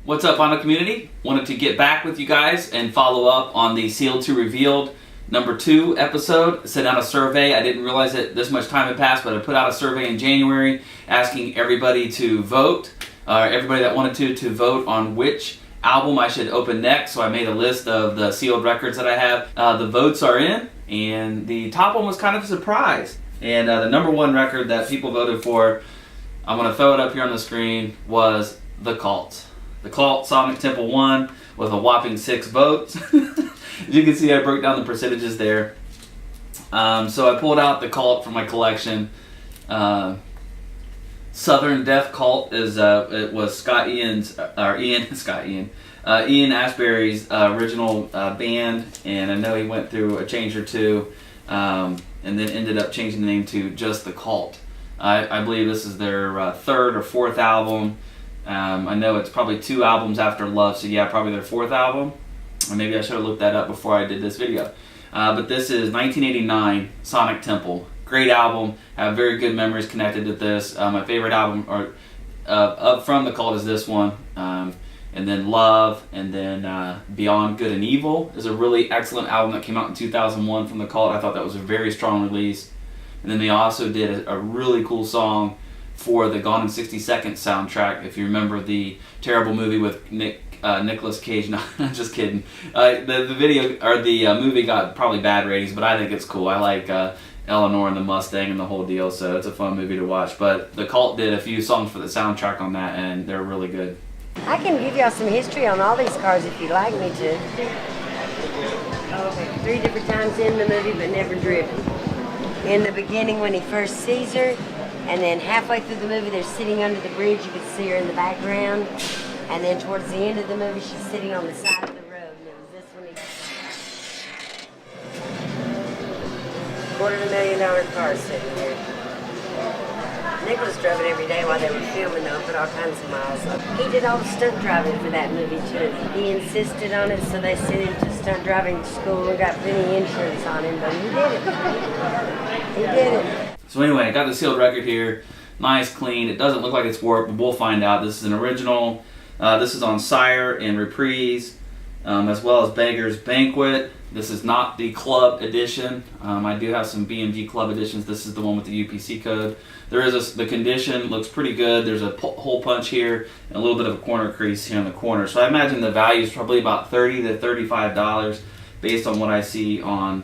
What's up, Honda community? Wanted to get back with you guys and follow up on the Sealed to Revealed #2 episode. Sent out a survey. I didn't realize that this much time had passed, but I put out a survey in January asking everybody to vote, everybody that wanted to vote on which album I should open next. So I made a list of the sealed records that I have. The votes are in, and the top one was kind of a surprise. And the #1 record that people voted for, I'm going to throw it up here on the screen, was The Cult. The Cult Sonic Temple won with a whopping 6 votes. As you can see, I broke down the percentages there. So I pulled out The Cult from my collection. Southern Death Cult is it was Ian Astbury's original band, and I know he went through a change or two, and then ended up changing the name to just The Cult. I believe this is their 3rd or 4th album. I know it's probably 2 albums after Love, so yeah, probably their 4th album. Or maybe I should have looked that up before I did this video. But this is 1989 Sonic Temple. Great album. I have very good memories connected to this. My favorite album up from The Cult is this one. And then Love, and then Beyond Good and Evil is a really excellent album that came out in 2001 from The Cult. I thought that was a very strong release. And then they also did a really cool song for the Gone in 60 Seconds soundtrack. If you remember the terrible movie with Nicolas Cage, no, just kidding. The video or the movie got probably bad ratings, but I think it's cool. I like Eleanor and the Mustang and the whole deal, so it's a fun movie to watch. But The Cult did a few songs for the soundtrack on that, and they're really good. I can give y'all some history on all these cars if you'd like me to. Okay, 3 different times in the movie, but never driven. In the beginning when he first sees her, and then halfway through the movie they're sitting under the bridge, you can see her in the background, and then towards the end of the movie she's sitting on the side of the road, and it was this one. $250,000 car sitting here. Nicholas drove it every day while they were filming though, put all kinds of miles up. He did all the stunt driving for that movie too. He insisted on it, so they sent him to stunt driving school and got plenty insurance on him, but he did it. He did it. So anyway, I got the sealed record here. Nice, clean. It doesn't look like it's warped, but we'll find out. This is an original. This is on Sire and Reprise, as well as Beggar's Banquet. This is not the club edition. I do have some BMG club editions. This is the one with the UPC code. There is the condition looks pretty good. There's a hole punch here and a little bit of a corner crease here in the corner. So I imagine the value is probably about $30 to $35 based on what I see on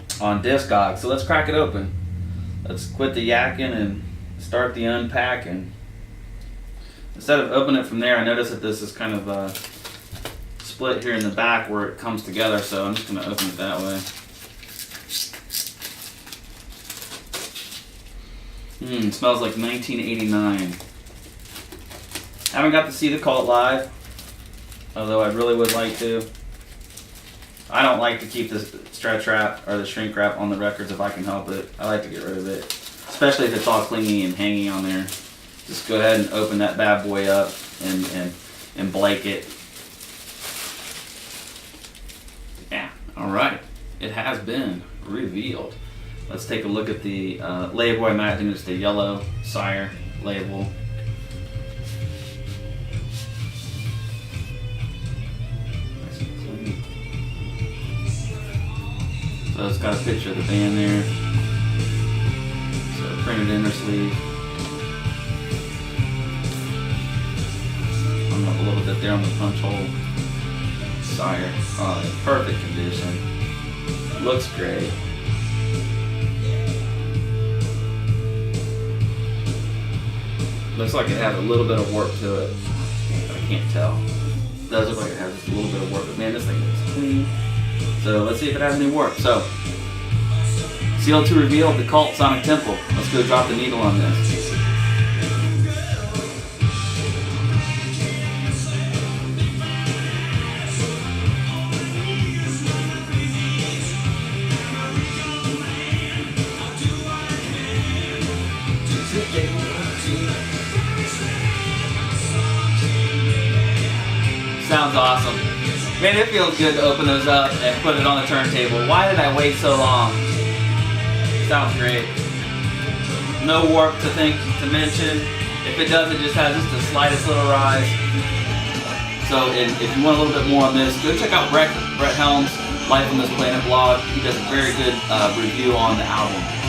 Discogs. So let's crack it open. Let's quit the yakking and start the unpacking. Instead of opening it from there, I noticed that this is kind of split here in the back where it comes together, so I'm just going to open it that way. It smells like 1989. Haven't got to see The Cult live, although I really would like to. I don't like to keep this stretch wrap or the shrink wrap on the records if I can help it. I like to get rid of it, especially if it's all clingy and hanging on there. Just go ahead and open that bad boy up and blank it. Yeah, all right. It has been revealed. Let's take a look at the label. I imagine it's the yellow Sire label. Nice and clean. So it's got a picture of the band there. So printed inner sleeve. Hung up a little bit there on the punch hole. Sire. Oh, in perfect condition. Looks great. Looks like it has a little bit of warp to it. I can't tell. It does look like it has just a little bit of warp, but man, this thing is clean. So let's see if it has any warp. So, Sealed to Reveal, The Cult Sonic Temple. Let's go drop the needle on this. Sounds awesome. Man, it feels good to open those up and put it on the turntable. Why did I wait so long? Sounds great. No warp to mention. If it does, it just has just the slightest little rise. So, and if you want a little bit more on this, go check out Bret Helm's Life on This Planet blog. He does a very good review on the album.